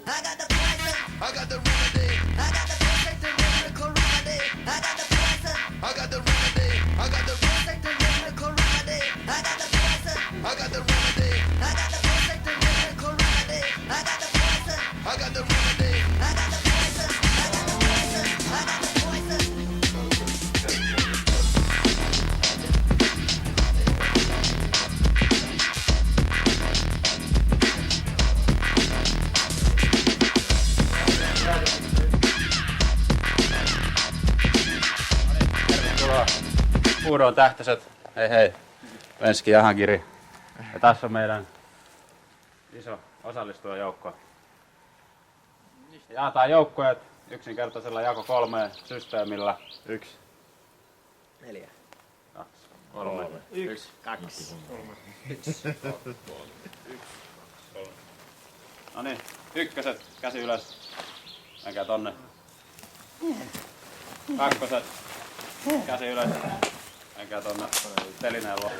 I got the poison. I got the remedy. I got the perfect and miracle remedy. I got the poison. I got the remedy. I got the perfect and miracle remedy. I got the poison. I got the remedy. I got the perfect and miracle remedy. I got the poison. I got the remedy. I got the poison. I got the poison. I got the poison. Puudon tähtäiset, hei hei, Venski Jahangiri. Ja tässä on meidän iso osallistujajoukko. Jaetaan joukkoja yksinkertaisella jako 3 systeemillä. 1, 4, 2, 3, 1, 2, 3. No niin, ykköset, käsi ylös. Menkää tonne. Kakkoset, käsi ylös. Menkää tonne telineen luo.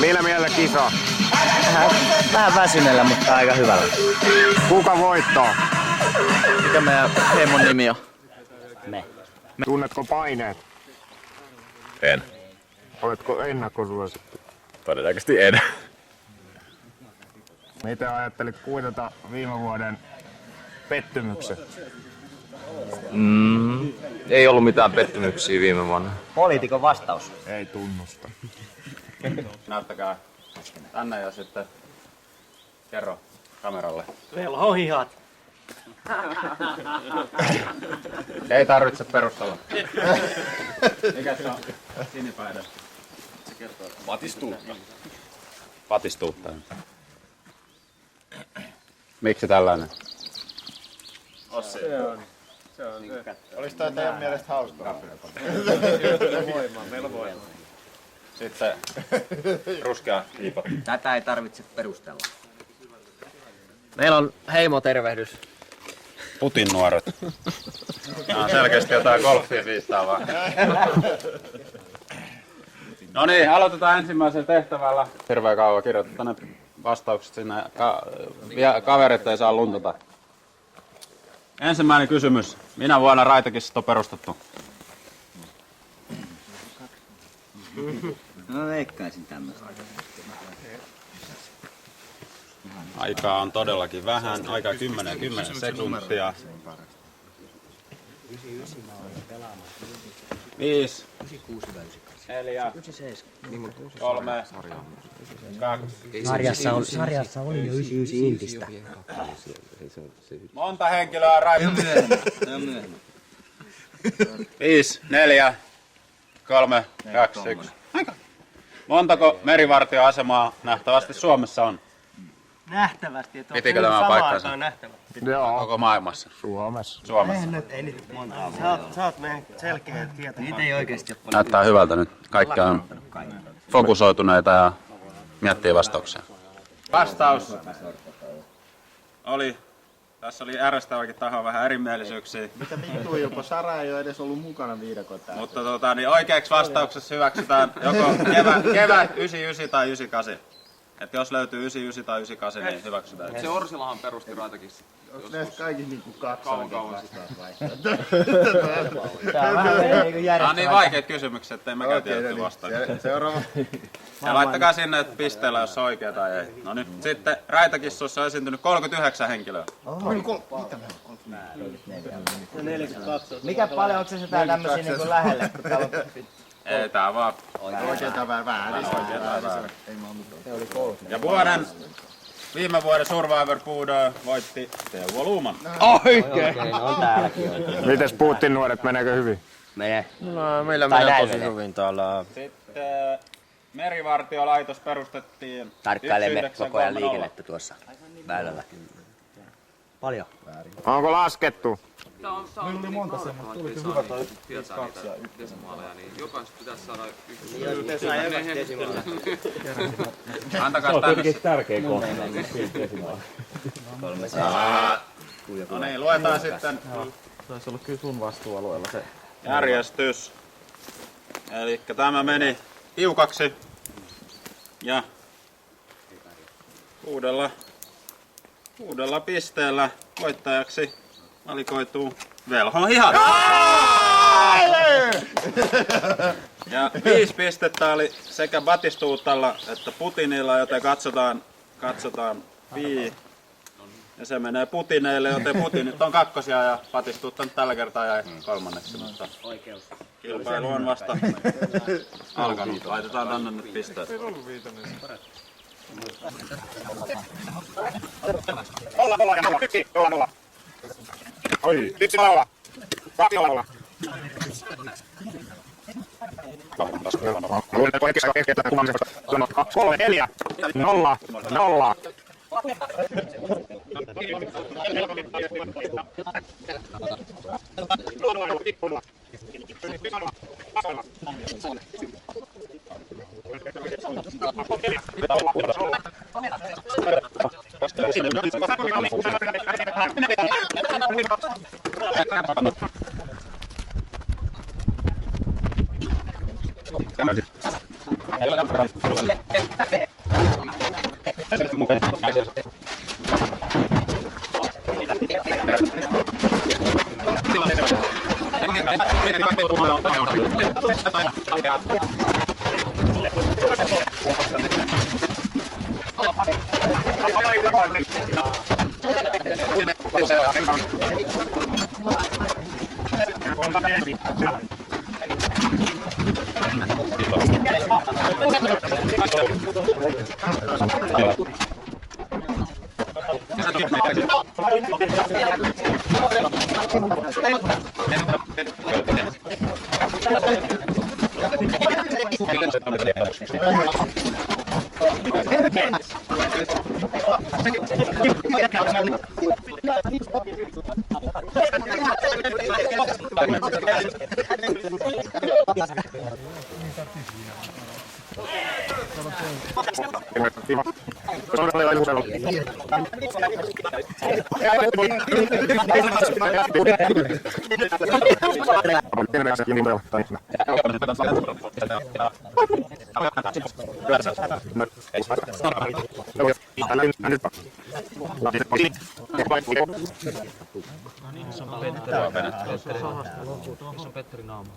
Millä mielellä kisa? Vähän väsyneellä, mutta aika hyvällä. Kuka voittaa? Mikä meidän heimon nimi on? Me. Tunnetko paineet? En. Oletko ennakkosuosittu? Todennäköisesti en. Miten ajattelit kuitata viime vuoden pettymyksen? Ei ollut mitään pettymyksiä viime vuonna. Poliitikon vastaus. Ei tunnusta. Näyttäkää tänne ja sitten kerro kameralle. Meillä on hihat. Ei tarvitse perustella. Mikä se on sinipäinen? Se kertoo. Patistuutta. Patistuutta. Miksi tällainen? Olis tää teidän mielestä hauskaa? Meillä on voimaa. Sitten ruskea kiipo. Tätä ei tarvitse perustella. Meillä on heimotervehdys. Putin nuoret. Nämä on selkeästi jotain golfia viistaavaa. No niin, aloitetaan ensimmäisellä tehtävällä. Hirveä kauan kirjoittaa tänne vastaukset sinne. Kaverit ei saa luntata. Ensimmäinen kysymys. Minä vuonna Raitakissa on perustettu? No veikkaisin tämmöistä. Aikaa on todellakin vähän. Aikaa 10 sekuntia. 5, 4, 3, 2. Sarjassa oli jo 99 intistä. Monta henkilöä Raitakissa? 5, 4, 3, 2, 1. Montako merivartioasemaa nähtävästi Suomessa on? Nähtävästi. Pitikö tämä paikkansa? Joo. Koko maailmassa? Suomessa. Suomessa. Ei nyt montaa. Sä oot meidän selkeä tietä. Niitä ei oikeesti ole paljon. Näyttää hyvältä nyt. Kaikki on fokusoituneita ja miettii vastauksia. Vastaus oli, tässä oli ärsyttäväkin taho vähän erimielisyyksiä. Mitä vittu Ilpo, Sara ei ole edes ollut mukana viidakon täällä. Mutta niin oikeaksi vastauksessa hyväksytään joko kevät 99 tai 98. Et jos löytyy 99 tai 98, niin hyväksytään. Se Orsilahan perusti Raitakissa. Onko näistä kaikissa niinku Kauan. Tää on vähän niinku Nämä on niin vaikeat kysymykset, ettei mekään tiedetty vastauksia. Seuraava. Ja laittakaa sinne pisteellä, jos on oikea tai ei. No nyt sitten Raitakissussa on esiintynyt 39 henkilöä. Mikä paljon, onko se sitä tämmösiä niinku lähelle, kun täällä on... Ei, tää vaan Oikein tai vähän. Ja viime vuoden Survivor Puudo voitti Teuvo Luuman. Oikein, on täälläkin oikein. Mites Putin nuoret, meneekö hyvin? Menee. No, meillä Tai menee näin tosi menee. hyvin täällä. Sitten merivartiolaitos perustettiin Tarkkailemme koko ajan 1930. liikennettä tuossa väylällä. Paljon. Onko laskettu? Meillä oli monta semmoista. Tulikin hyvä toi 2 ja desimaaleja, niin jokaisesta pitäisi saada Antakaa tänne. tärkeä kohta. No niin, luetaan sitten. Taisi olla kyllä sun vastuualueella se. järjestys. Eli tämä meni tiukaksi ja uudella pisteellä voittajaksi valikoituu Velho Hihat. Ja 5 pistettä oli sekä Batistuutalla että Putinilla, joten katsotaan ja se menee Putineille, joten Putinit on kakkosia ja Batistuutta nyt tällä kertaa jäi kolmanneksi, mutta kilpailu on vasta alkanut. Laitetaan tänne nyt pisteet. Oi, 1-0. 2-0. Kolme, 4, 0, 0.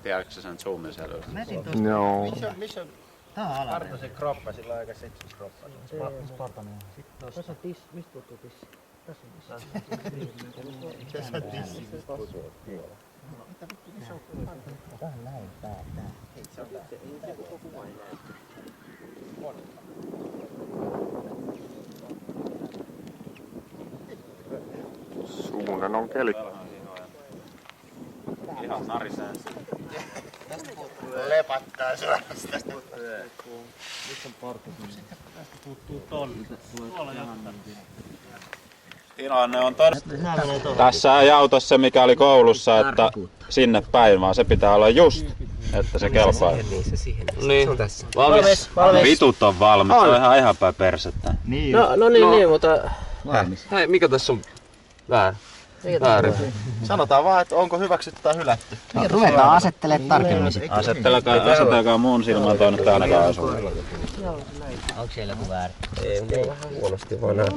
Tiedätkö sen zoomin siellä? Joo. Partosen kroppa, sillä on aika seksis kroppa. Spartanen. Tässä on tissi. Mistä puuttuu tissi? Tässä on tissi. Tässä on tissi. Tää on näin, tää. Sumunen on keli. Ihan narisee. Lepattaa suorasta. Tästä puuttuu. Nyt on Partosen. Tästä puuttuu tonni. Tuolla jatkaa. Tilanne on tässä ei auta se mikä oli koulussa, että sinne päin, vaan se pitää olla just, että se kelpaa. Niin, valmis. Vitut on valmis, se on ihan päin persettä. Niin. No niin, mutta... Valmis. Hei, mikä tässä on väärin? Sanotaan vaan, että onko hyväksytty tai hylätty. Niin, ruvetaan asettelemaan tarkemmin. Asettelekaa mun silmään toi nyt ainakaan asuu. Onko siellä joku väärin? Ei, vähän huonosti vaan nää.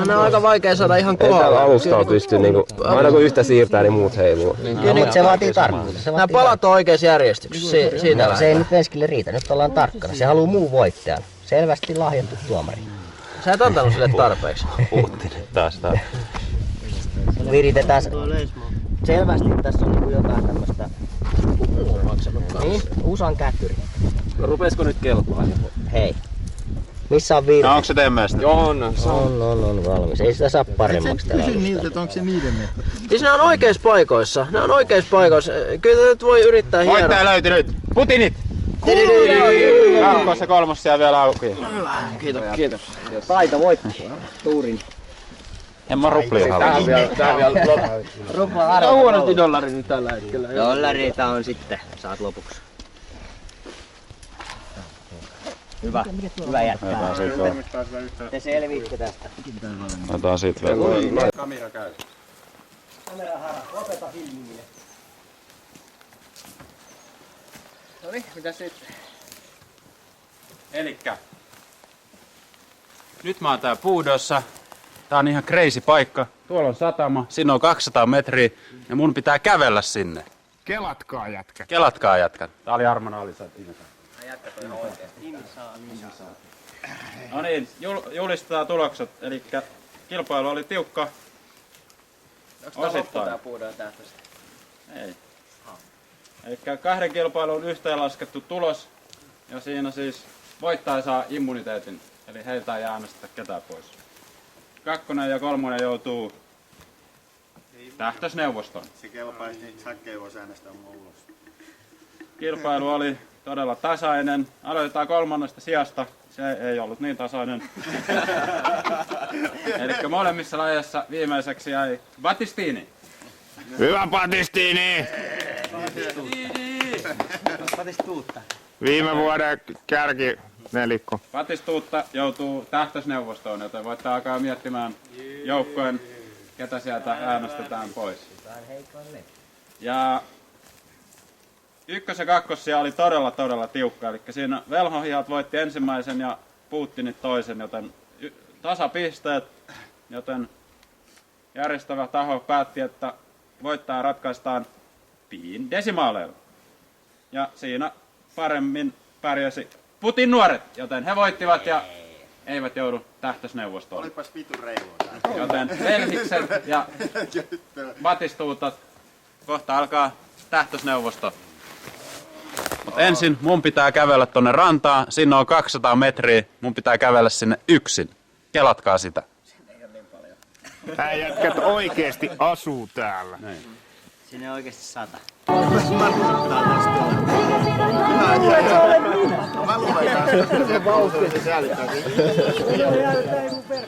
Nää on aika vaikea saada ihan kohdalle. Ei täällä alustaa pysty niinku, aina kun yhtä siirtää, niin muut heiluu. No, mutta se vaatii tarkkuutta. Nää palat on oikeassa järjestyksessä. Siitä se ei nyt Veskille riitä, nyt ollaan tarkkana. Se haluaa muu voittajan. Selvästi lahjattu tuomari. Sä et antanut sille tarpeeksi. Puhuttiin taas. Viritetään selvästi, tässä on niinku jotain tämmöstä. Niin, USAn kättyri. No rupeesko nyt kelpaa? Hei. Missä on virhe? No onko se teidän mielestä? Joo, On valmis. Ei sitä saa paremmaksi tällä Kysy niiltä, että onko se niiden mielestä. siis nää on oikeissa paikoissa. Kyllä nyt voi yrittää hieroa. Voittaja löytyi nyt! Putinit! Kakkos ja kolmos siellä vielä auki. Kiitos. Taito voitti tuurin. En mä ruplia halua. Tää vielä Rupla on huonosti dollari nyt tällä hetkellä. dollareita on sitten, saat lopuksi. Hyvä jättää. Te selviitte tästä. Otetaan sit vielä. Kamera käy. Kamera hara, lopeta filmiminen. Noniin, mitäs nyt? Elikkä nyt mä oon tää Puudossa. Tää on ihan crazy paikka. Tuolla on satama, siinä on 200 metriä ja mun pitää kävellä sinne. Kelatkaa jätkä. Kelatkaa jätkät. Tää oli Armon alisat. Jätkät on ihan oikeesti. No niin, julistetaan tulokset. Elikkä kilpailu oli tiukka. Onks tää loppu tää Puudon tähtöstä? Ei. Elikkä 2 kilpailun yhteenlaskettu tulos. Ja siinä siis voittaja saa immuniteetin. Eli heiltä ei äänestetä ketään pois. 2 ja 3 joutuu tähtösneuvostoon. Se kelpaisi, niin Sakke ei voisi äänestää mua ulos. Kilpailu oli todella tasainen. Aloitetaan 3. sijasta. Se ei ollut niin tasainen. Elikkä molemmissa lajeissa viimeiseksi jäi Battistini. Hyvä Battistini! Batistuutta. Viime vuoden kärki nelikko. Batistuutta joutuu tähtösneuvostoon, joten voitte alkaa miettimään joukkojen, ketä sieltä äänestetään pois. Ja 1. ja 2. oli todella tiukka, eli siinä velhohihat voitti ensimmäisen ja Putinit toisen, joten tasapisteet, joten järjestävä taho päätti, että voittaja ratkaistaan desimaaleilla. Ja siinä paremmin pärjäsi Putin nuoret, joten he voittivat ja eivät joudu tähtösneuvostoon. Olipas vitun reilua tää. Joten Velhikset ja Batistuutat kohta alkaa tähtösneuvosto. Mutta ensin mun pitää kävellä tonne rantaan, sinne on 200 metriä, mun pitää kävellä sinne yksin. Kelatkaa sitä. Tää jätkät oikeesti asuu täällä. Sinne oikeesti 100.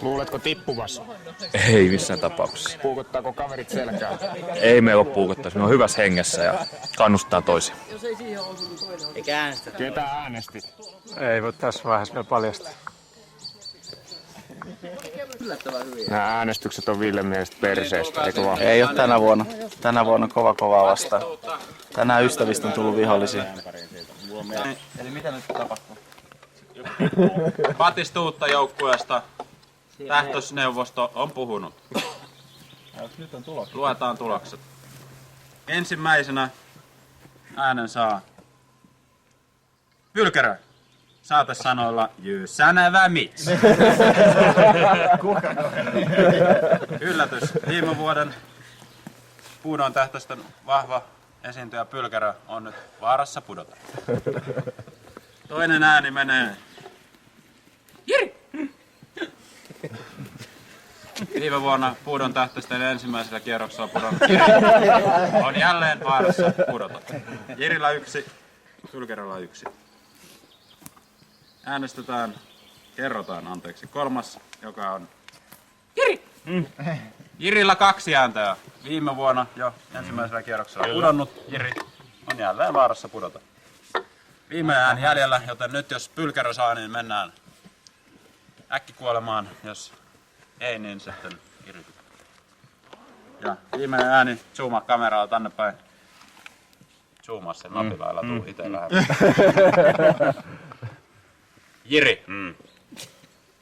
Luuletko tippuvassa? Ei missään tapauksessa. Puukottaako kaverit selkää? Ei meillä ole puukottaisi. Ne on hyvässä hengessä ja kannustaa toisia. Eikä äänestä. Ketä äänestit? Ei voi tässä vaiheessa vielä paljastaa. Nämä äänestykset on Ville mielestä perseestä, eikö vaan? Ei ole tänä vuonna. Tänä vuonna kovaa vastaan. Tänään ystävistä on tullut vihollisia. Eli mitä nyt tapahtuu? Batistuutta joukkueesta tähtösneuvosto on puhunut. Nyt on tulos. Luetaan tulokset. Ensimmäisenä äänen saa Pylkärö. Saatesanoilla Jysänävä Mits. Yllätys. Viime vuoden Puudon tähtösten vahva esiintyjä Pylkärö on nyt vaarassa pudota. Toinen ääni menee Jiri! Viime vuonna Puudon tähtösten ensimmäisellä kierroksella pudonnut Jiri on jälleen vaarassa pudota. Jirillä 1, Pylkärällä 1. Kerrotaan kolmas, joka on Jiri! Jirillä 2 ääntä. Viime vuonna jo ensimmäisellä kierroksella pudonnut Jiri on jälleen vaarassa pudota. Viime ääni jäljellä, joten nyt jos Pylkärö saa, niin mennään äkkikuolemaan. Jos ei, niin sitten Jiri. Ja viimeinen ääni, zoomaa kameraa tänne päin. Zoomaa sen napilla, älä tuu ite lähelle. Jiri.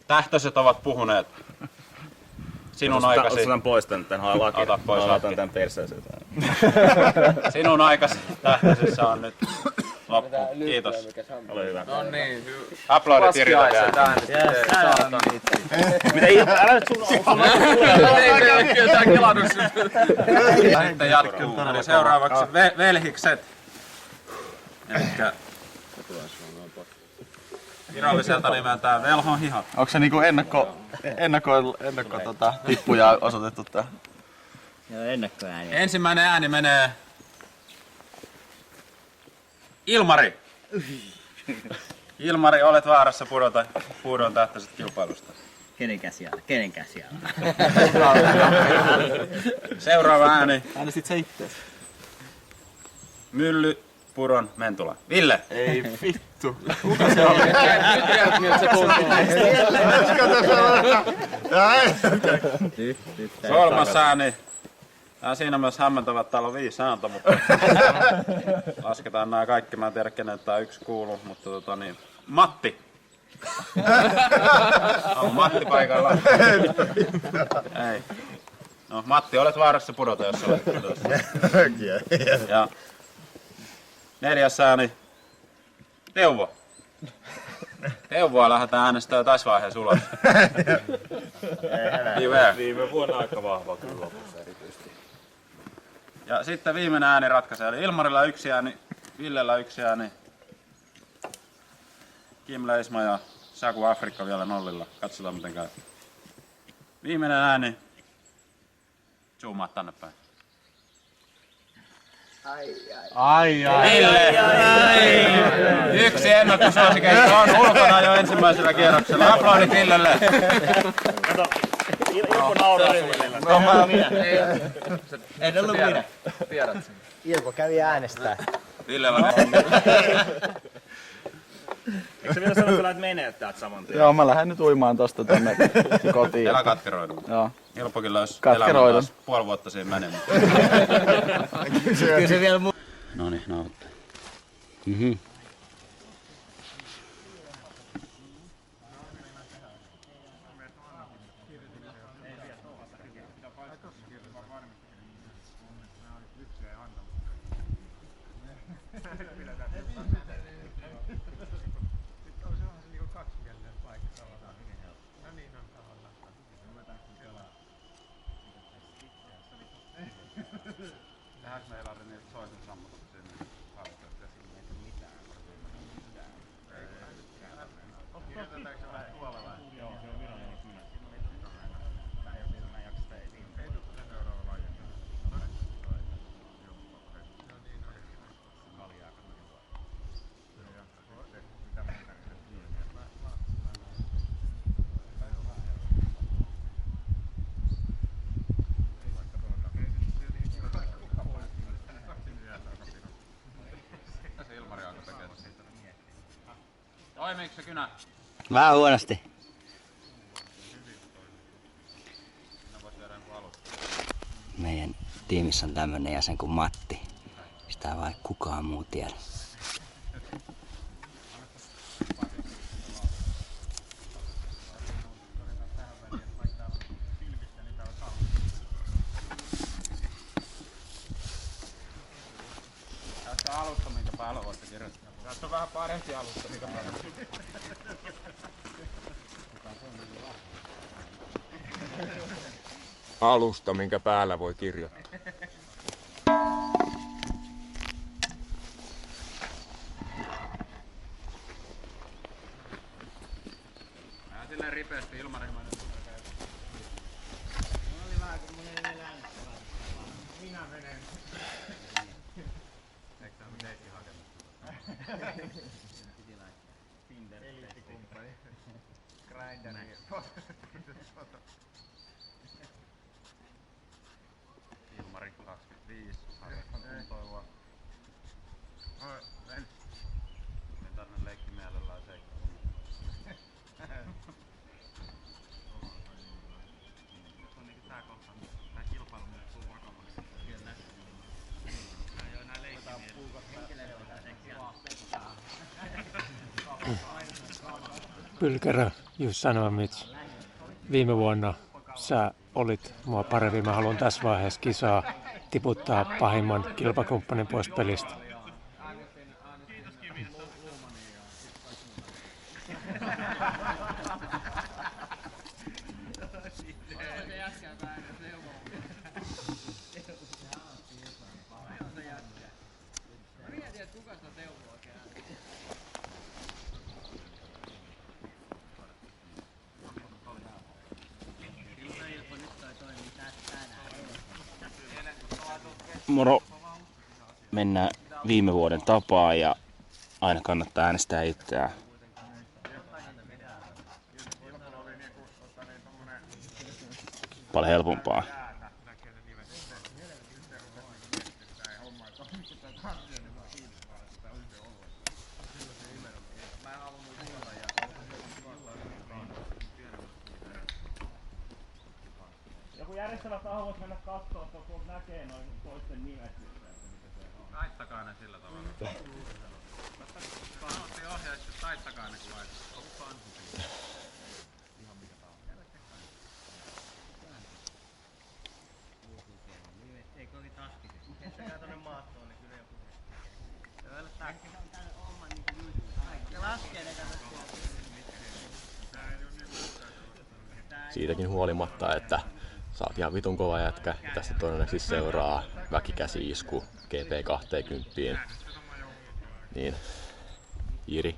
Tähtöiset ovat puhuneet. Sinun aikasi... Otetaan pois tän laki. Ota pois laki. Tän perseeseen. Sinun aikasi tähtöisessä on nyt loppu. Kiitos. Ole hyvä. No niin, Aplodit Jirille vielä. Mitä ihmettä? Älä nyt sun Sitten jatkuu. Eli seuraavaksi Velhikset. Elikkä viralliselta nimeltään Velhon hihat. onko se niinku ennakko tippuja osoitettu tää? Joo, ennakkoääniä. Ensimmäinen ääni menee Ilmari. Ilmari, olet vaarassa pudota Puudon tähtöiset kilpailusta. Kenenkään siellä? Kenenkään siellä? Seuraava ääni Äänestit sä itse? Mylly, Puron, Mentula. Ville. Ei vittu. Kolmas ääni Tää on siinä myös hämmentävä, että täällä on 5 ääntä, mutta lasketaan nämä kaikki. Mä en tiedä, kenen tää yksi kuuluu, mutta Matti. On Matti paikalla. Ei. No Matti, olet vaarassa pudota, jos olet pudota. Ja 4. ääni. Teuvo. Teuvoa lähdetään äänestämään tässä vaiheessa ulos. Viime vuonna aika vahva kyllä lopussa erityisesti. Ja sitten viimeinen ääni ratkaisee. Eli Ilmarilla 1 ääni, Villellä 1 ääni, Kim Leisma ja Saku Afrikka vielä 0. Katsotaan miten käy. Viimeinen ääni. Zoomaa tänne päin. Ville! Yksi ennakkosuosikeista on ulkona jo ensimmäisellä kierroksella. Aplodit Villelle! Ilpo nauraa sulle. No, minä. En ollut minä. Tiedät sen. Ilpo kävi äänestää. Villellä on. Eikö sä vielä sano, että menee täältä saman tien? Joo, mä lähden nyt uimaan tosta tänne kotiin. Älä katkeroida. Joo. Ilpokin löysi Katkeroidun. elämän taas puoli vuotta siinä menemään. Kyllä se vielä Noniin, nauhoittaa. Lähdäänkö meillä oli niitä soisin sammutuksia niin haavoitteet sinne eikä mitään? Kirjoitetaanko se vähän tuolla vai? Joo, se on virallinen kyllä. Mä en jaksa sitä ei niin. Ei tule sen seuraava laji. Kaljaa kannattaa tuoda. Ja sitten mitä muuta niin se Toimiiko se kynä? vähän huonosti. Meidän tiimissä on tämmönen jäsen kuin Matti. Sitä ei vai kukaan muu tiedä. Tässä on alusta, minkä päällä voitte kirjoittaa. Tässä on vähän parempi alusta, mikä päällä. Alusta, minkä päällä voi kirjoittaa. Vähän silleen ripeästi ilmaryhmän. Ilmari 25, kuntoilua. Menen tänne leikkimielellään seikkailun. Nyt on niinku tää kohta, tää kilpailu muuttuu vakavaksi. Kyllä. Joo, nää leikkimielellä. Pylkärä, just sanoa Mitch. Viime vuonna sä olit mua parempi. Mä haluan tässä vaiheessa kisaa tiputtaa pahimman kilpakumppanin pois pelistä. Moro. Mennään viime vuoden tapaan ja aina kannattaa äänestää itseään. Paljon helpompaa. Joku järjestää sellaista haluat mennä katsoa, että kun näkee noin toisten nimet. Taittakaa ne sillä tavalla. Sanottiin ohjeessa, että taittakaa ne kun laitetaan. Ihan mikä tahansa. Ei kovin taskisesti. Heittäkää tonne maattoon, niin kyllä joku. Se on takki. Se on täällä oma niinku juttu. Ja laskee ne katsot. Siitäkin huolimatta, että sä oot ihan vitun kova jätkä ja tästä todennäköisesti seuraa väkikäsi-isku GP20, niin Jiri,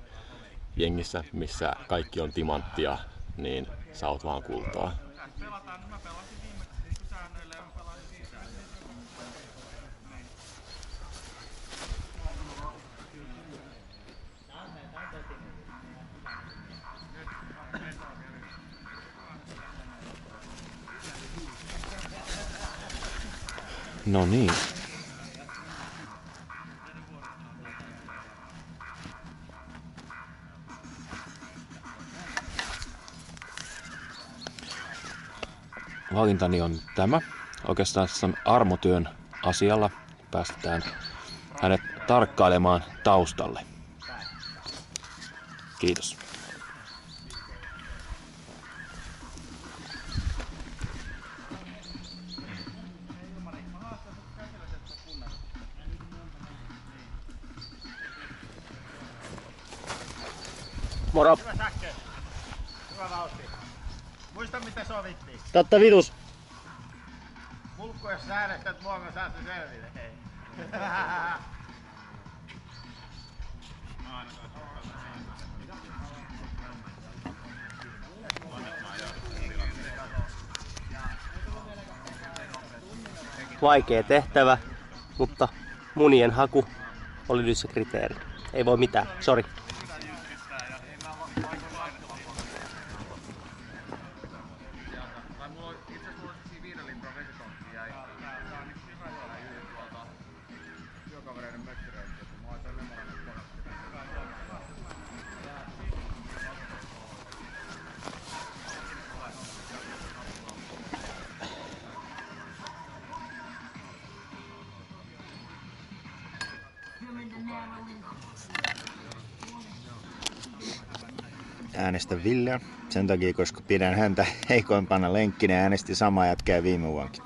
jengissä missä kaikki on timanttia, niin sä oot vaan kultaa. No niin. Valintani on tämä. Oikeastaan se on armotyön asialla. Päästetään hänet tarkkailemaan taustalle. Kiitos. Moro. Hyvä säkke. Hyvä vauhti. Muista mitä sovittiin. Totta vitus. Mulkku jos sä äänestät mua, mä saan sen selville. Hei. Vaikea tehtävä, mutta munien haku oli nyt se kriteeri. Ei voi mitään, sori. Äänestän Villeä sen takia, koska pidän häntä heikoimpana lenkkinä ja äänestin samaa jätkää viime vuonkin.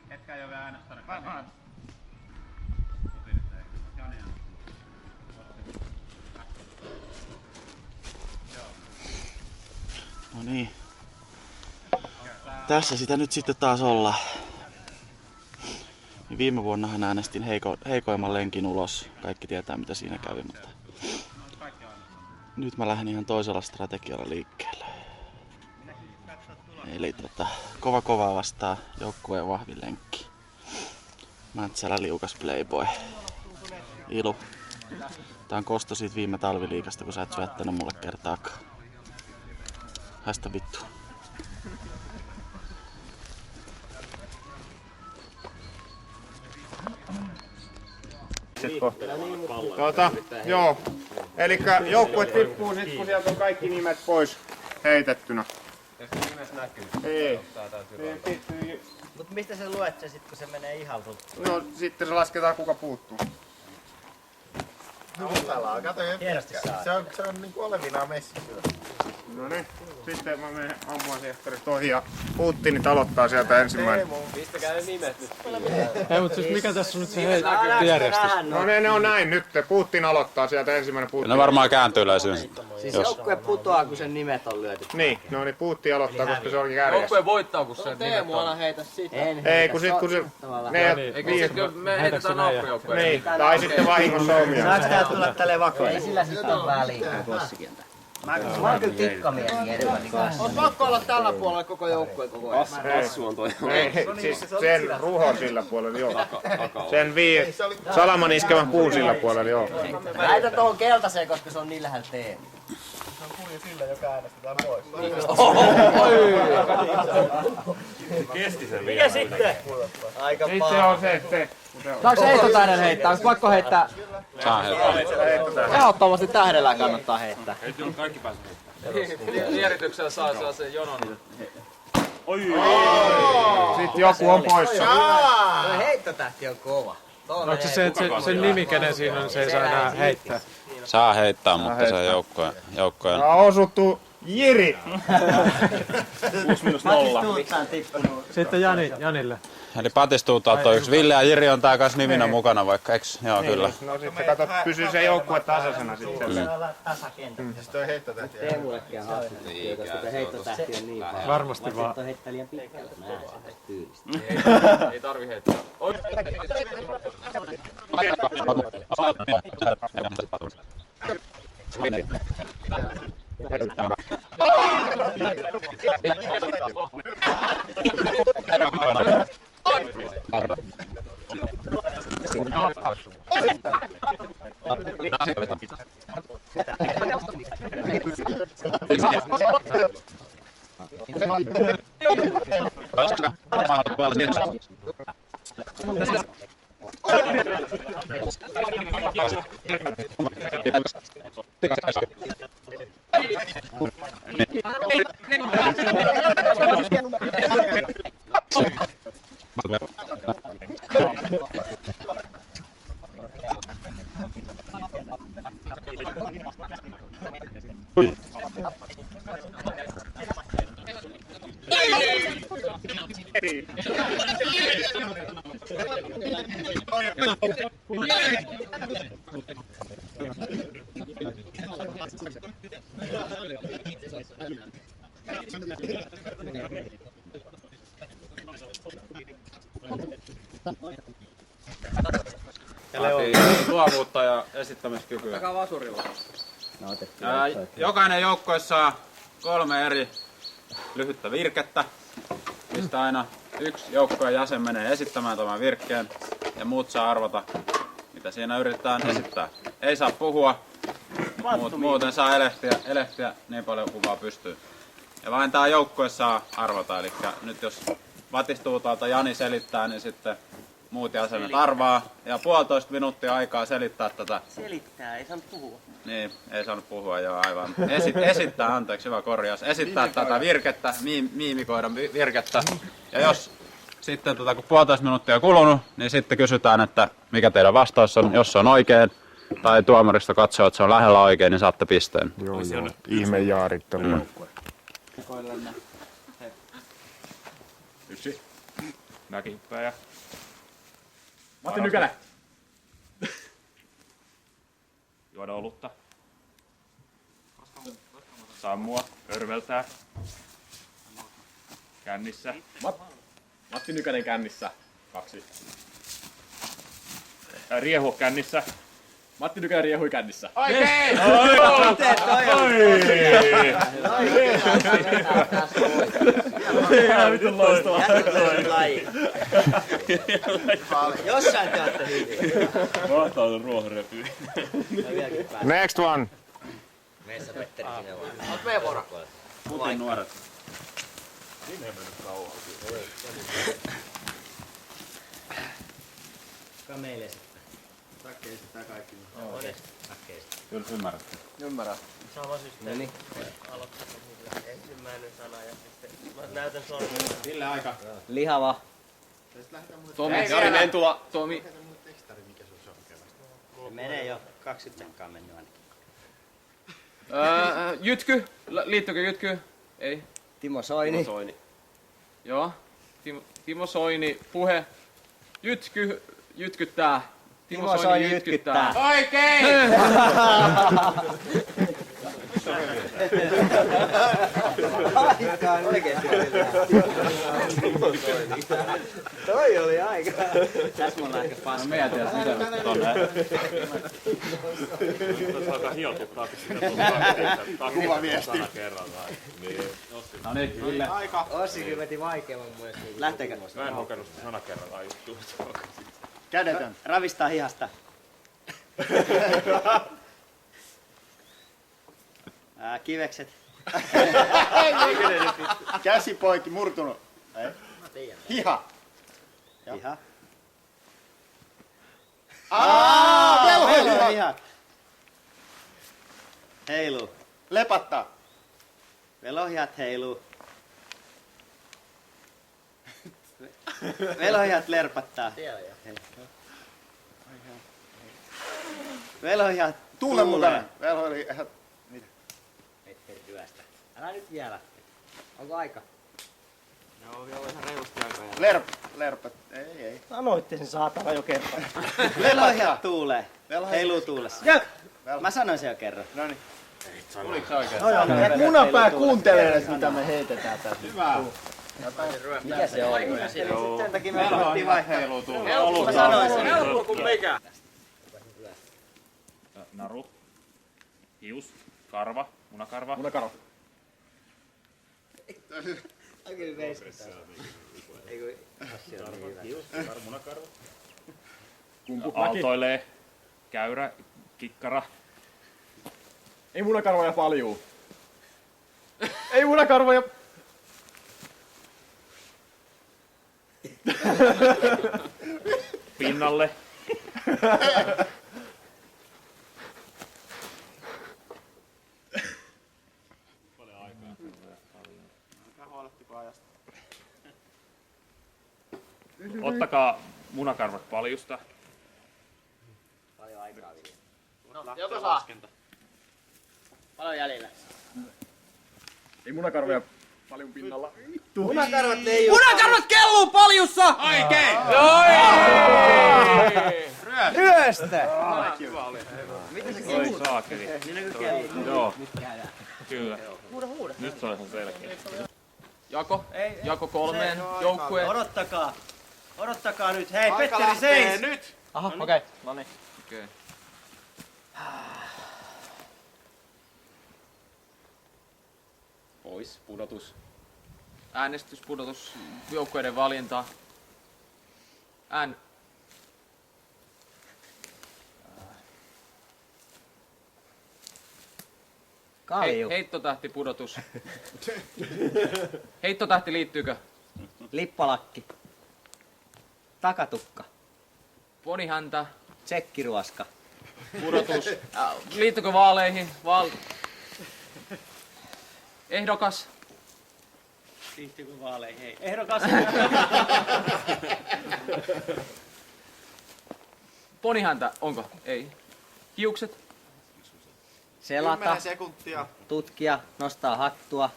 Ketkä ei ole vielä äänestänyt? No niin. Tässä sitä nyt sitten taas ollaan. Viime vuonnahan äänestin heikoimman lenkin ulos. Kaikki tietää mitä siinä kävi, mutta nyt mä lähden ihan toisella strategialla liikkeelle. Eli kovaa vastaa joukkueen vahvin lenkki. Mäntsälä liukas playboy. Ilu. Tää on kosto siitä viime talviliigasta, kun sä et syöttänyt mulle kertaakaan. Haista vittu. Joo. Elikkä joukkue tippuu sit, kun sieltä on kaikki nimet pois heitettynä. Ei. Mut mistä sä luet se sit, kun se menee ihan No sitten se lasketaan kuka puuttuu. hienosti saa. Se on niinku olevinaan messissä. No niin. Sitten mä menen ampumasehtorista ohi ja Putinit aloittaa sieltä ensimmäinen. Pistäkää ne nimet nyt. Ei, mutta siis mikä tässä on nyt se järjestys? No ne on näin nyt. Putin aloittaa sieltä ensimmäinen Putin. Ne varmaan kääntyy löysyyn sitten. Siis joukkue putoaa, kun sen nimet on lyöty. Niin, no niin Putin aloittaa, koska se onkin kärjessä. Joukkue voittaa, kun se nimet on. heitä sitä. Ei, kun se... Ne, Me heitetään naapurijoukkueen. niin, tai sitten vahingossa omia. Saaks tää tulla tälleen vakoon? Ei sillä sit on väliä bossikieltä. Mä oon kyllä tikkamies edellä kanssa. On pakko olla tällä puolella koko joukkueen koko ajan. Assu on toi. Ei, siis sen ruhon sillä puolella, joo. Sen Salaman iskevän puun sillä puolella, joo. Lähetän tohon keltaiseen, koska se on niin lähellä teema. on kuin sillä, joka äänestetään pois. Kesti sen Mikä sitten? Aika Sitten on se. Saanko heittotähden heittää? Onko pakko heittää? Saa heittää. Ehdottomasti tähdellä kannattaa heittää. Ei tullut kaikki pääse heittämään. Vierityksellä saa sen jonon. Sitten joku on poissa. Heittotähti on kova. Onko se sen nimi, kenen siinä on, se ei saa enää heittää? Saa heittää, mutta se joukkojen. On osuttu Jiri. 6-0. Sitten Janille. Eli Patistuutalta on yksi. Ville ja Jiri on tää kanssa niminä mukana, vaikka eks? Joo, kyllä. No sitten kato, pysyy se joukkue tasaisena sitten. Sitten on heittotähti. Teemullekin on haastattu, koska se heittotähti on niin paljon. Varmasti vaan. Mä et heittää liian pitkälle, mä näen sen tyylistä. Ei tarvi heittää. Luovuutta ja esittämiskykyä. Jokainen joukkue saa 3 eri lyhyttä virkettä, mistä aina yksi joukkueen jäsen menee esittämään tämän virkkeen ja muut saa arvata, mitä siinä yritetään esittää. Ei saa puhua, muuten saa elehtiä niin paljon kuin vaan pystyy. Ja vain tämä joukkue saa arvata, eli nyt jos Patistuutalta Jani selittää, niin sitten muut jäsenet arvaa ja 1,5 minuuttia aikaa selittää tätä. Selittää, ei saanut puhua. Niin, ei saanut puhua jo aivan. Esittää, anteeksi, hyvä korjaus. Esittää tätä virkettä, miimikoida virkettä. Ja jos sitten kun 1,5 minuuttia on kulunut, niin sitten kysytään, että mikä teidän vastaus on. Jos se on oikein, tai tuomaristo katsoo, että se on lähellä oikein, niin saatte pisteen. Joo. Ihme jaarittelua. Yksi. Mäkihyppääjä. Matti Nykälä. Juoda olutta. Sammua. Örveltää. Kännissä. Matti Nykänen kännissä. 2. Riehua kännissä. Matti Nykänen riehui kännissä. Oikein! Ihan vitun loistavaa. Jossain teatte hyvin. Mahtaa on ruohonrepiä. Next one. Meissä Petteri sinne vaan. Oot meidän vuorokoilla. Putin nuoret. Kuka meille sitten? Takke esittää kaikki. Kyllä ymmärrätte. Ymmärrän. Sama systeemi. Aloittaa ensimmäinen sana ja sitten mä näytän sormella. Ville aika. Lihava. Tomi, Jari Mentula, Tomi. Se menee jo 20 sekkaan mennyt ainakin. Jytky, liittyykö Jytky? Ei. Timo Soini. Timo Soini. Joo. Timo Soini, puhe. Jytkyttää. Timo Soini jytkyttää. Oikein! Aika on oikeesti. Toi oli aika. Tässä me ollaan ehkä paskaa. Meidän tiedät miten tonne. Tässä alkaa hiotuttaa, kun siinä tulee Kuvaviesti. No niin, Ville. Ossi kyllä veti vaikeamman mun mielestä. Lähteekö? Mä en hokenut sitä sanakerralla juttua. Kädetön. Ravistaa hihasta. Kivekset. Käsi poikki, murtunut. Hiha. Hiha. Velhohihat. Heiluu. Lepattaa. Velhohihat heiluu. Velhohihat lerpattaa. Velhohihat Tuulen mukana. Velhohihat. Petteri Ryöstä. Älä nyt vielä. Onko aika? Joo, vielä ihan reilusti aikaa. Lerpat. Ei. Sanoitte sen saatana jo kerran. Velhohihat tuulee. Heiluu tuulessa. Mä sanoin sen jo kerran. Noniin. Oliko se oikein? Munapää kuuntelee, mitä me heitetään tässä. Hyvä. Mikä se on? Sen takia me otettiin vaihtaa. Heiluu tuulee. Mä sanoin sen. Helppo kuin mikä. Naru. Hius. Karva. Munakarva. Munakarva. Oikein veistetään. Eikö asia on niin hyvä. Hius. Munakarva. Aaltoilee. Käyrä. Kikkara. Ei munakarvoja paljuu. Ei munakarvoja. Pinnalle. Ottakaa munakarvat paljusta. Paljon aikaa vielä. Joko saa? Paljon jäljellä. Ei munakarvoja paljon pinnalla. Munakarvat leijuu. Munakarvat kelluu paljussa! Oikein! Ryöstä! Mitä se Oi saakeli. Niin kuin kelluu. Joo. Kyllä. Nyt se on ihan selkeä. Jako kolmeen joukkueen. Odottakaa nyt. Hei, Petteri seis! Nyt! Aha, okei. No niin. Okei. Pois, pudotus. Äänestys, pudotus, joukkueiden valinta. Kalju. Heittotähti, pudotus. Heittotähti liittyykö? Lippalakki. Takatukka. Ponihäntä, Tsekkiruoska. pudotus. Liittyykö vaaleihin? Ehdokas. Liittyykö vaaleihin? Hei. Ehdokas. Ponihäntä, onko? Ei. Hiukset. Selata. 10 sekuntia. Tutkia. Nostaa hattua.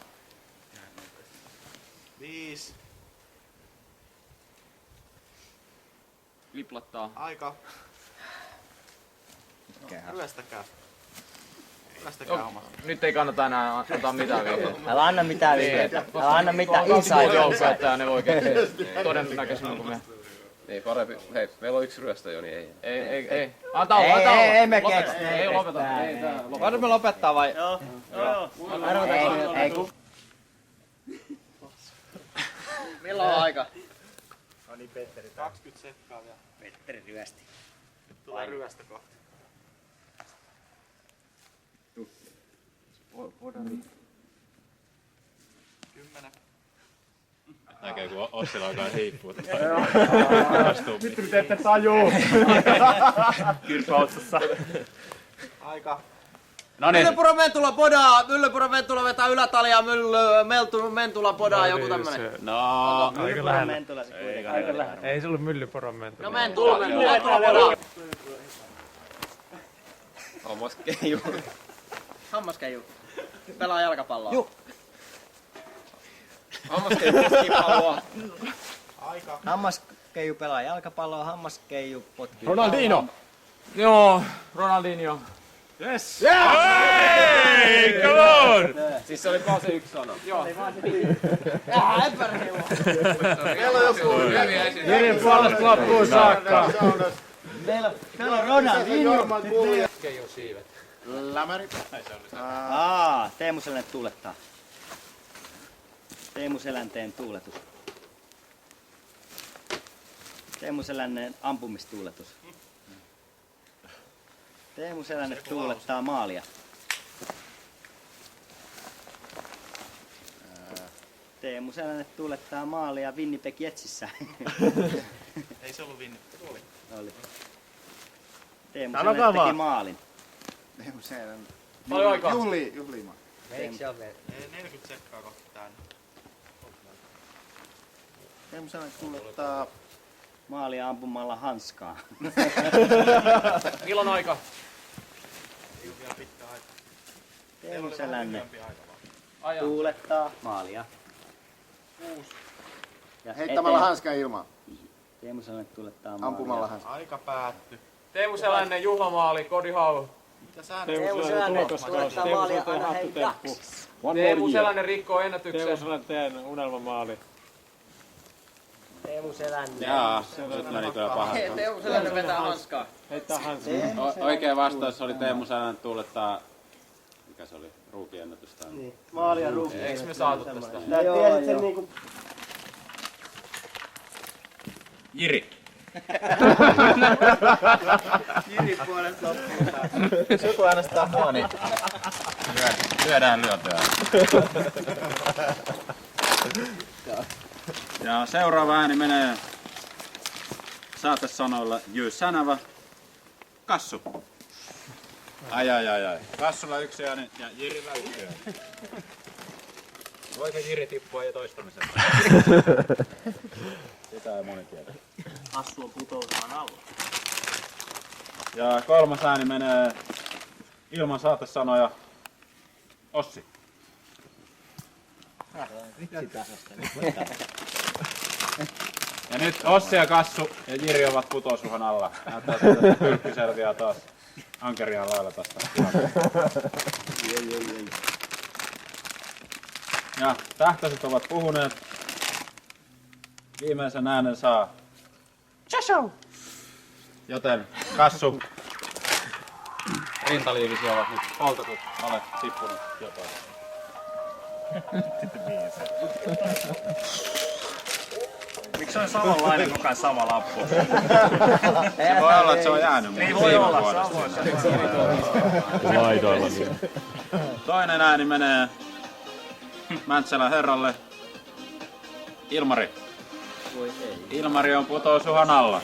5. Liplattaa. Aika. Ryöstäkää. Nyt ei kannata enää antaa mitään vihjeitä. Älä anna mitään vihjeitä. Älä anna mitään inside. Joukkuetta ne voi todennäköisemmin kuin me. Ei parempi. Hei, meillä on yksi ryöstä jo, niin ei. Ei. Antaa olla. Ei me keksi. Ei lopeta. Ei tää lopeta. Voidaanko me lopettaa vai? Joo. Ei. Milloin on aika? No niin, Petteri. 20 sekkaa vielä. Petteri ryösti. Nyt tulee ryöstä kohta. Podari. 10. Näkee kun Ossilla alkaa hiippua. Vittu te ette tajuu! Kyrpäotsassa. Aika. Noniin. Myllypuron Mentula podaa! Myllypuron Mentula vetää ylätalia, Mentula podaa, joku tämmönen. No. Aika lähellä. Mentula se kuitenkaan. Aika lähellä. Ei se ollut Myllypuron Mentula. No Mentula podaa! Hammaskeiju. Hammaskeiju. Pelaa jalkapalloa. Juu. Hammaskeiju potkii palloa. Aika. Hammaskeiju pelaa jalkapalloa, hammaskeiju potkii. Ronaldinho! Joo, Ronaldinho. Yes! Hei, come on! Siis se oli vaan se yksi sana. Meillä on joku. Jirin puolesta loppuun saakka. Meillä on Ronaldinho. Lämäri. Teemu Selänne tuulettaa. Teemu Selänteen tuuletus. Teemu Selänneen ampumistuuletus. Teemu Selänne tuulettaa maalia. Teemu Selänne tuulettaa maalia Winnipeg Jetsissä. Ei se ollut Winnipeg. Oli. Teemu Sanokaa Selänne teki vaan. maalin. Teemu Selänne. Paljon aikaa? Juhlimaan. Teemu, 40 sekkaa kohta tänne. Teemu Selänne tuulettaa maalia ampumalla hanskaa. Milloin aika? Vielä pitkä aika. Teemu Selänne Ajan. tuulettaa maalia. 6. Ja heittämällä hanskaa ilmaan. Teemu Selänne tuulettaa maalia. Ampumalla hanskaa. Aika päätty. Teemu Selänen juhlamaali, Cody Howe. Mitä sä Teemu Selänne tuulettaa maalia aina hei jaks. Teemu Selänen rikkoo ennätyksen. Teemu Selänteen unelmamaali. Teemu Selänne. Jaa, nyt meni kyllä pahaksi. Teemu Selänen vetää hanskaa. Heittää hanskaa. Oikea vastaus oli Teemu Selänne tuulettaa, mikä se oli, ruukiennätys tai... Niin, maalia ruuki. Eiks me saatu tästä? Tiesit sen niinku... Jiri. Jiri puolesta loppuun. Jos joku äänestää mua, niin Lyödään lyötyä. Ja seuraava ääni menee saatesanoilla Jy Sänävä. Kassu. Ai. Kassulla 1 ääni ja Jirillä 1 ääni. Voiko Jiri tippua jo toistamiseen? Sitä ei moni tiedä. Assu on putoutumaan alla. Ja 3. ääni menee ilman saatesanoja Ossi. Ja nyt Ossi ja Kassu ja Jiri ovat putousuhan alla. Näyttää siltä, että Pylkki selviää taas ankeriaan lailla tästä. Ja tähtäiset ovat puhuneet. Viimeisen äänen saa Chasho! Joten Kassu, rintaliivisi ovat nyt poltetut, olet tippunut jotain. Miksi on samanlainen koko ajan sama lappu? Se voi olla, että se on jäänyt. Ei voi olla, vuodesta. Laidoilla. Toinen ääni menee Mäntsälän herralle Ilmari. Voi ei. Ilmari on putousuhan alla.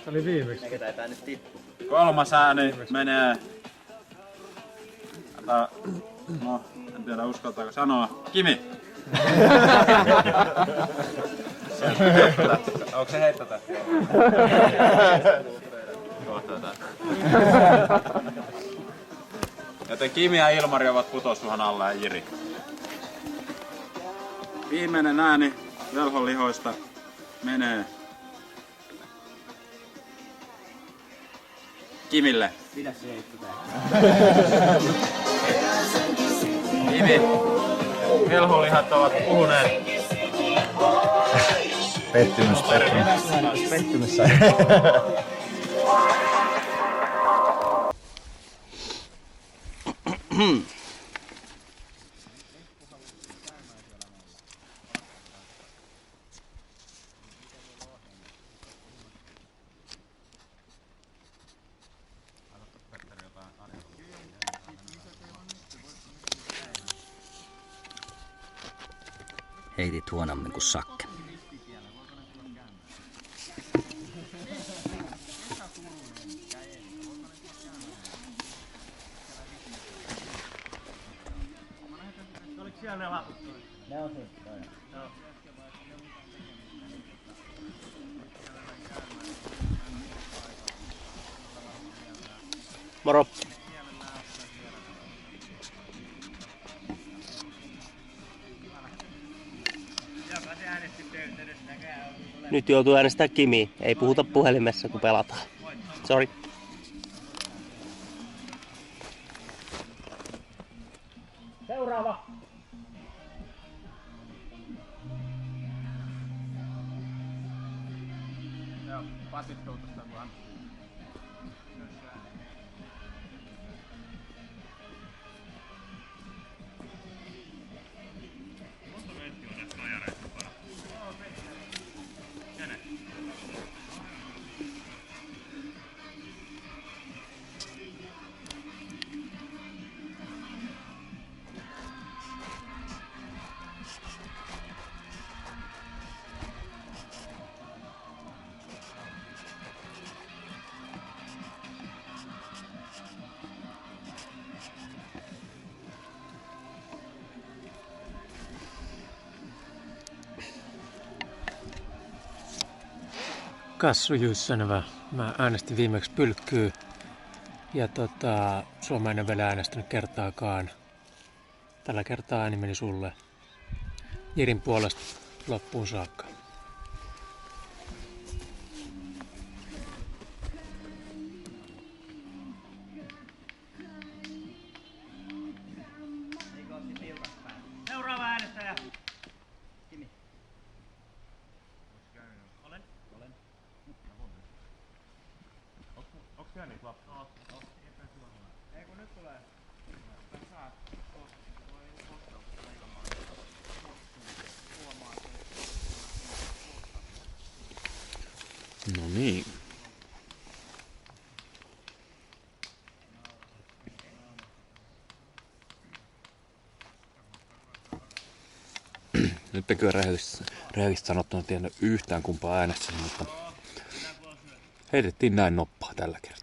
Se oli viimeksi. Eikä taitaa nyt tippu. 3. ääni menee... No, en tiedä uskaltaako sanoa. Kimi. Onko se heittotähti? Joten Kimi ja Ilmari ovat putousuhan alla ja Jiri. Viimeinen ääni velhon lihoista menee Kimille. Pidä se heittotähti. Kimi, velholihat ovat puhuneet. pettymys. Heitit huonommin kuin Sakke. Oliko siellä ne laput? Ne on siinä. Joo. Moro. Nyt joutuu äänestämään Kimiä. Ei puhuta puhelimessa kun pelataan. Sori. Seuraava. Joo, pasittuu tuosta vaan. Kassu Jussonova. Mä äänestin viimeksi Pylkkyä ja Suomea en vielä äänestänyt kertaakaan. Tällä kertaa ääni meni sulle. Jirin puolesta loppuun saakka. Seuraava äänestäjä. Kimi. Olen. Onks käynyt lappu? Ei kun nyt tulee. No niin. Nyt en kyllä rehellisesti sanottuna tiennyt yhtään kumpaa äänestänyt, mutta heitettiin näin noppaa tällä kertaa.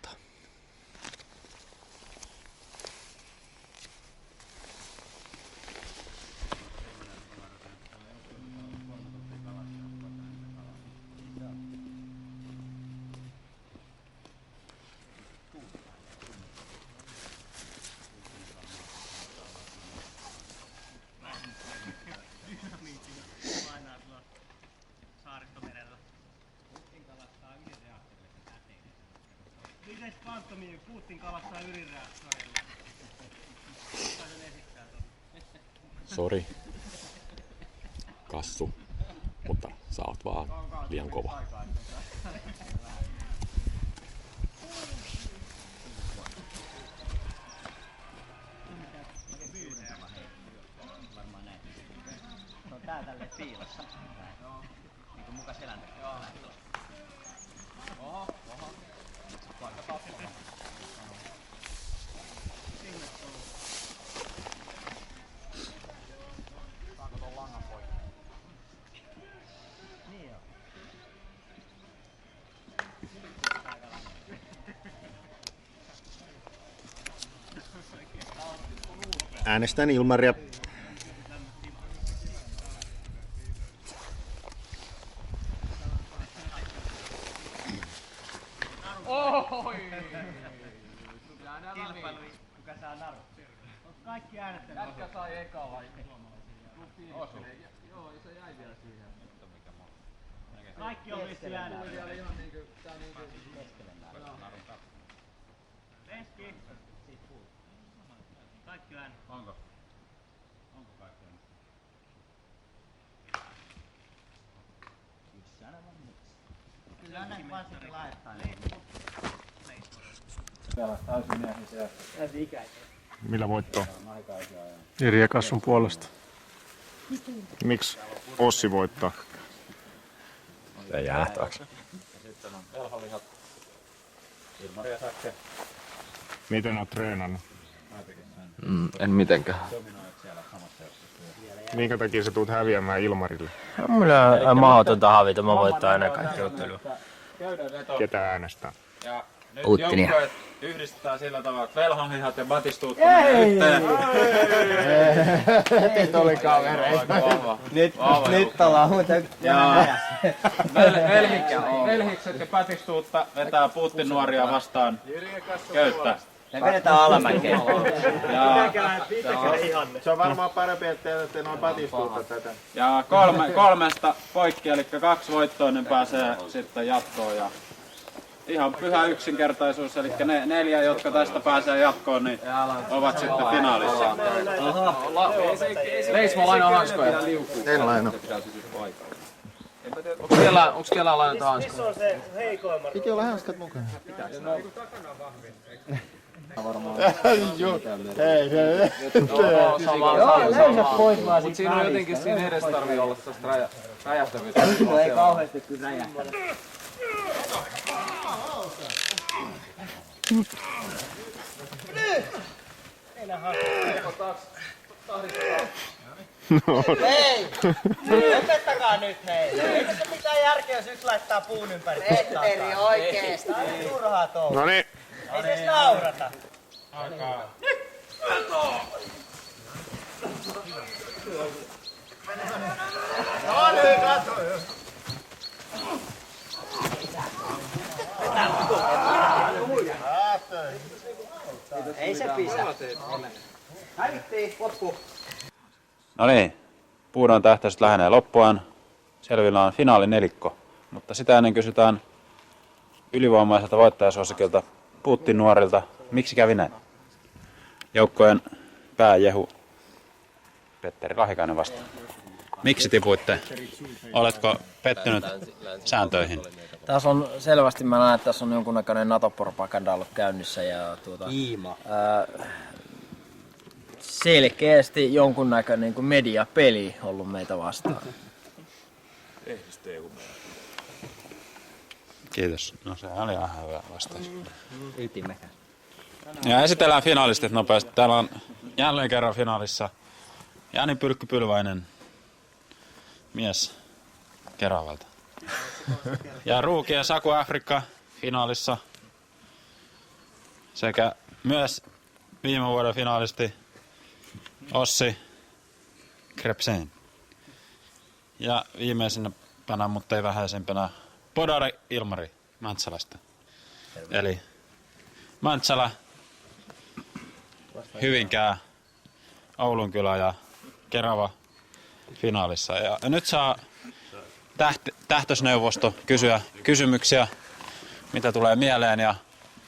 Saaristomerellä. Miten Pantomiin Putin kalastaa ydinreaktorilla? Taisin esittää tuossa. Sori, Kassu, mutta sä oot vaan liian kova. Se on tää tälleen piilossa. Niinku muka selän takaa. Oho. Vaikka tappo. Saanko ton langan pois? Niin joo. Äänestän Ilmaria. Oi! Kilpailu, kuka saa naru. Onko kaikki äänestänyt? Jätkä sai eka vai? Joo, se jäi vielä siihen. Kaikki on vissiin äänestänyt. Leski. Kaikki äänestänyt. Onko? Onko kaikki äänestänyt? Kyllä näin vaan sitten laittaa. Millä voittoa? Jiri ja Kassun puolesta. Miksi Ossi voittaa? Se jäähtäväksi. Sitten on velholihat. Ilmari ja Sakke. Miten oot treenannut? En mitenkään. Minkä takia sä tuut häviämään Ilmarille? Mulla on mahdotonta havita, mä voittaa aina kaikki ottelua. Ketä äänestää? Ja nyt Uttinia. joukkueet yhdistetään sillä tavalla, että velhonlihat ja Batistuut tulee yhteen. Nyt oli kavereita. Nyt ollaan muuten Velhikset ja Batistuutta vetää Putin nuoria vastaan köyttä. me vedetään alamäkeen. Se on varmaan parempi, ettei noin Batistuutta tätä. Ja kolmesta poikki, eli 2 voittoa, niin pääsee sitten jatkoon. Ja ihan pyhä yksinkertaisuus, eli ne 4, jotka tästä pääsee jatkoon, niin ovat sitten finaalissa. Leismo lainaa hanskoja. En laina. Onks kellään lainata hanskoja? Missä on se heikoimman? Piti olla hanskat mukana. Mut siinä on jotenkin siinä edes tarvii olla sellaista räjähtävyyttä. No ei kauheasti kyllä räjähtää. Hei! Lopettakaa nyt hei! Eikö se mitään järkeä, jos yksi laittaa puun ympäri? Petteri oikeesti! Tää on turhaa touhua. No niin. Ei se edes naurata. No niin, katso! Ei se pisä. Hävittiin, loppu. No niin, puudon tähtäiset lähenee loppuaan. Selvillä on finaalinelikko, mutta sitä ennen kysytään ylivoimaiselta voittajasuosikilta Putin nuorilta. Miksi kävi näin? Joukkojen pääjehu Petteri Lahikainen vastaan. Miksi tipuitte? Oletko pettynyt sääntöihin? Tässä on selvästi, mä näen, että tässä on jonkunnäköinen NATO-propaganda ollut käynnissä ja selkeästi jonkunnäköinen niin kuin mediapeli ollut meitä vastaan. Kiitos. No se oli ihan hyvä vastaus. Ytimekäs. Ja esitellään finalistit nopeasti. Täällä on jälleen kerran finaalissa Jani Pylkky-Pylväinen, mies Keravalta. Ja Ruuki ja Saku Afrikka finaalissa. Sekä myös viime vuoden finaalisti Ossi Krepsen. Ja viimeisimpänä, mutta ei vähäisempänä, Podari Ilmari Mäntsälasta. Eli Mäntsälä, Hyvinkää, Oulunkylä ja Kerava finaalissa. Ja nyt saa tähtösneuvosto kysyä kysymyksiä, mitä tulee mieleen, ja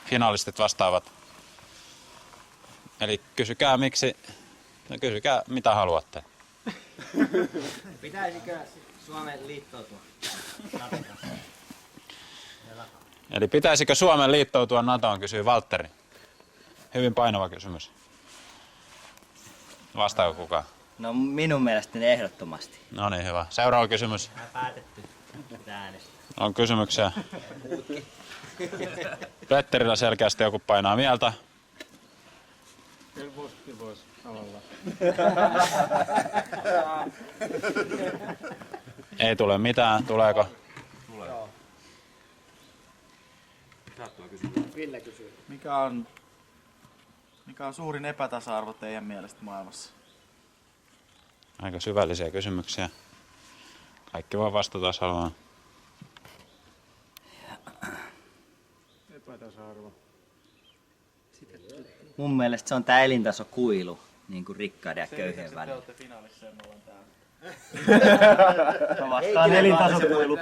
finalistit vastaavat. Eli kysykää miksi, no kysykää mitä haluatte. Pitäisikö Suomen liittoutua? Eli pitäisikö Suomen liittoutua NATOon, kysyy Valtteri. Hyvin painava kysymys. Vastaako kukaan? No minun mielestäni ehdottomasti. No niin, hyvä. Seuraava kysymys. Päätetty. Äänestää. On kysymyksiä. Petterillä selkeästi joku painaa mieltä. Ei tule mitään. Tuleeko? Tulee. Ville kysyy. Mikä on suurin epätasa-arvo teidän mielestä maailmassa? Aika syvällisiä kysymyksiä. Kaikki voi vastata, jos haluaa. Epätasa-arvo. Mun mielestä se on tää elintasokuilu, niin kuin rikkaiden ja köyhien välillä. Te olette finaalissa ja me ollaan täällä. Vastaan elintasokuilu.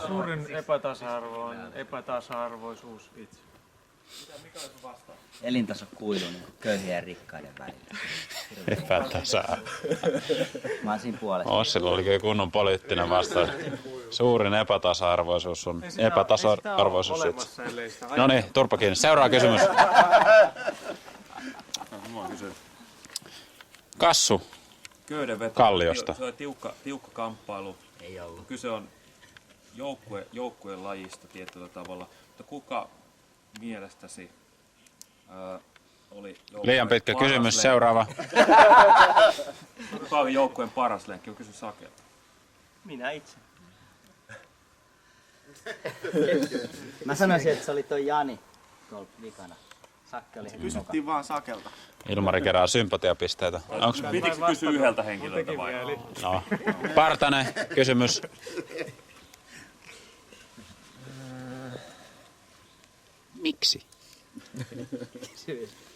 Suurin epätasa-arvo on epätasa-arvoisuus itse. Mikä on sun vastaus? Elintasokuilu niin kuin köyhien ja rikkaiden välillä. Epätasa-arvo. Mä oon siinä puolesta. Ossilla oli kyllä kunnon poliittinen vastaus. Suurin epätasa-arvoisuus on epätasa-arvoisuus itse. No niin, turpa kiinni. Seuraava kysymys. Kassu Kalliosta. Se on tiukka kamppailu. Ei ollut. Kyse on joukkueen lajista tietyllä tavalla. Mutta kuka mielestäsi oli Liian pitkä kysymys. Seuraava. Kuka oli joukkueen paras lenkki? Kysy Sakelta. Minä itse. Mä sanoisin, että se oli toi Jani tuolla vikana. Sakke oli heti Kysyttiin vaan Sakelta. Ilmari kerää sympatiapisteitä. Pitikö kysyä yhdeltä henkilöltä vai? No. Partanen, kysymys. Miksi?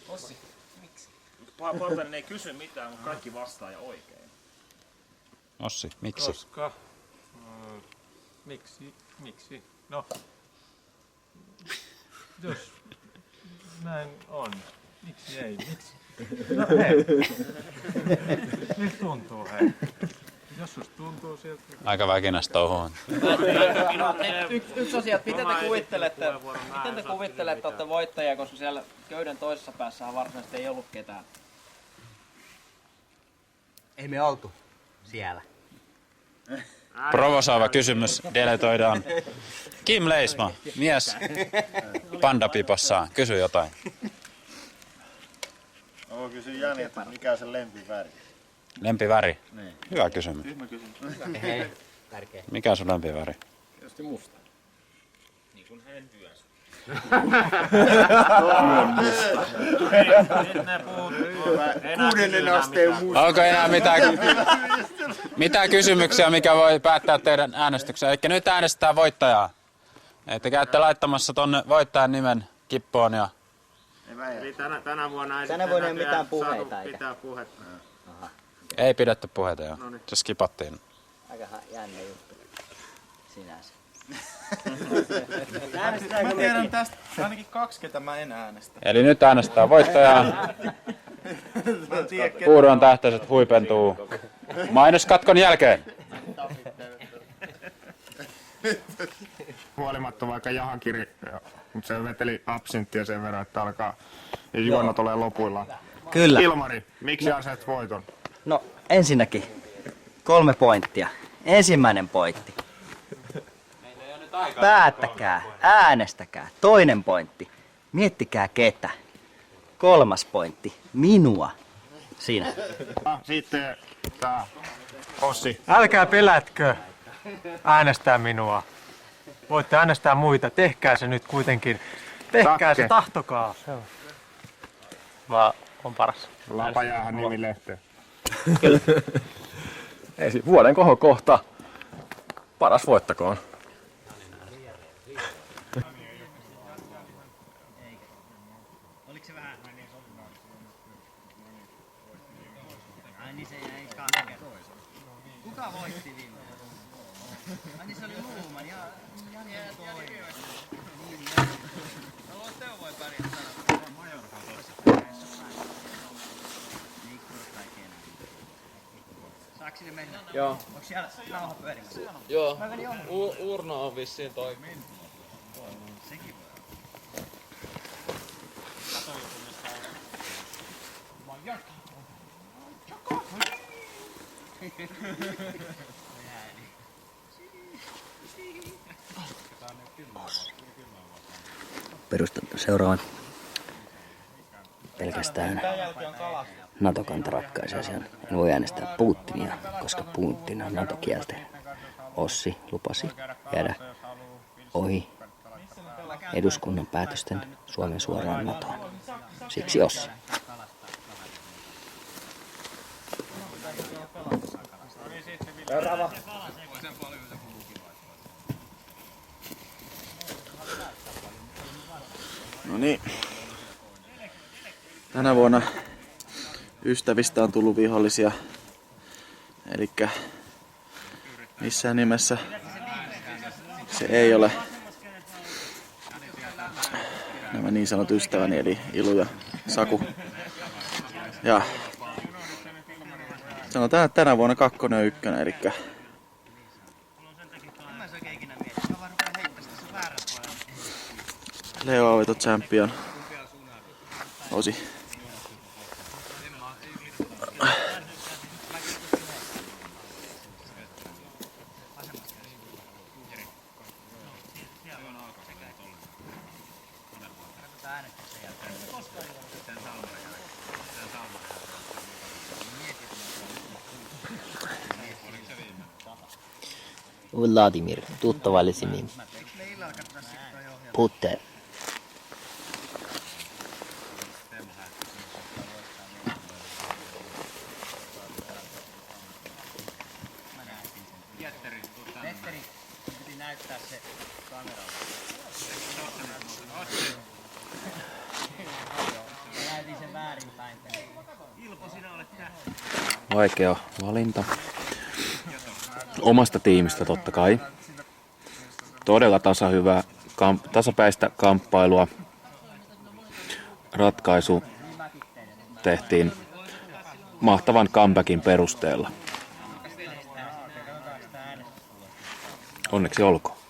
Ossi, miksi? Partanen ei kysy mitään, mutta kaikki vastaa ja oikein. Ossi, miksi? Koska... Miksi? No... Jos näin on. Miksi ei? Miksi? No hei. Miltä tuntuu hei? Jos susta tuntuu sieltä... Aika väkinäistä touhua. Yksi asia, miten te kuvittelette, että olette voittajia, koska siellä köyden toisessa päässä varsinaisesti ei ollut ketään? Ei me oltu siellä. Provosoiva kysymys deletoidaan. Kim Leisma, mies pandapipossaan. Kysy jotain. Mä kysyn Jani, että mikä on se lempiväri? Lempiväri? Niin. Hyvä kysymys. Tyhmä kysymys. Tärkeä. Mikä on sun lempiväri? Tietysti musta. Niin kuin hänen työnsä. Kuudennen asteen musta. Onko enää mitään kysymyksiä, mikä voi päättää teidän äänestyksen? Eli nyt äänestetään voittajaa. Että käytte laittamassa tonne voittajan nimen kippoon ja Eli tänä vuonna ei Tänä vuonna ei ole mitään puheita eikä. Pitää puhetta. Ei pidetty puheita, joo. Se skipattiin. Aika jännä juttu. Sinänsä. Mä tiedän tästä ainakin 2, ketä mä en äänestä. Eli nyt äänestetään voittajaa. Puuron tähtäiset huipentuu mainoskatkon jälkeen. Huolimatta vaikka Jahakiri, mutta se veteli absinttia sen verran, että alkaa ja juonot tulee lopuillaan. Kyllä. Ilmari, miksi aset voiton? No ensinnäkin 3 pointtia. Ensimmäinen pointti. Päättäkää, äänestäkää. Toinen pointti. Miettikää ketä. 3. pointti. Minua. Siinä. Sitten tää Ossi. Älkää pelätkö äänestää minua. Voitte äänestää muita. Tehkää se nyt kuitenkin. Tehkää se, tahtokaa. Se on. Mä on paras. Lapajäähän nimi lehteen. Vuoden kohokohta. Paras voittakoon. Oliko se vähän? Ai niin se jäi 2 kertaa. Kuka voitti viime? Ai niin se oli Luuman ja Jani toi. Niin. Haluaa Teo voi pärjää tänään. Saako sinne mennä? Joo. Onko siellä nauha pyörimässä? Joo. Urno on vissiin toi. Sekin voi Perustan seuraavan. Pelkästään NATO-kanta ratkaisee sen. En voi äänestää Putinia, koska Putin on NATO-kielteinen. Ossi lupasi jäädä ohi eduskunnan päätösten Suomen suoraan NATOon. Siksi Ossi. Seuraava. No niin. Tänä vuonna ystävistä on tullut vihollisia. Elikkä missään nimessä se ei ole nämä niin sanotut ystäväni, eli Ilu ja Saku. Ja sanotaan, että tänä vuonna 2 ja 1, elikkä Leo Auvito champion. Osi. Vladimir, tuttavallisimmin. Puter. Petteri, piti näyttää se kameralla. Näytin sen väärinpäin. Ilpo, sinä olet tää. Vaikea valinta. Omasta tiimistä totta kai. Todella tasapäistä kamppailua. Ratkaisu tehtiin mahtavan comebackin perusteella. Onneksi olkoon.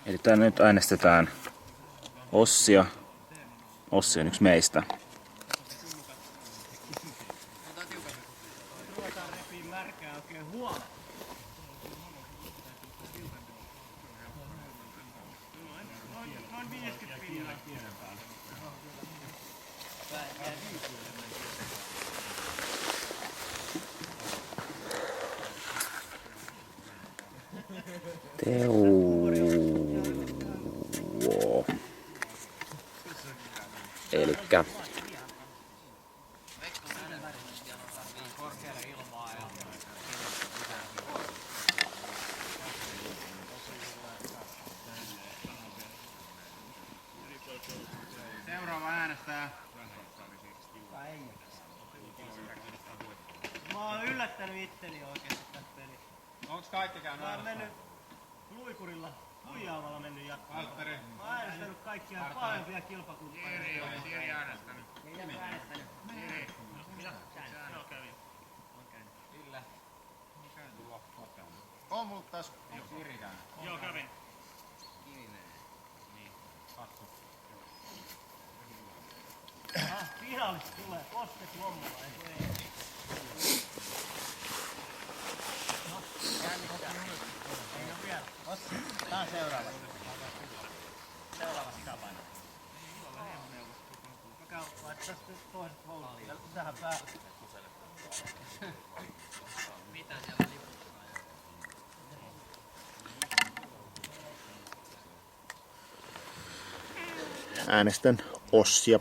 Eli täällä nyt äänestetään Ossia. Ossi on yksi meistä. Teuvo. Elikkä Seuraava äänestää. Mä oon yllättänyt itteni oikeesti tästä pelissä. Onks kaikki käynyt Mä oon mennyt luikurilla, huijaamalla mennyt jatkoon. Valtteri. Mä oon äänestänyt kaikkia parempia kilpakumppaneita. Jiri äänestänyt. Jiri äänestänyt. Jiri. Mitä? Joo, kävin. Ville. On mut taas. Jiri käynyt. Joo, kävin. Niin. Katso. Finaalista tulee Kosket Lommola, ei? No, jännittää. Ei oo vielä. Tää on seuraava. Seuraava skapaina. Mä käyn laittaa tästä toiset houlut. Ja tähän päälle. Mitä siellä lipussa? Äänestän Ossia.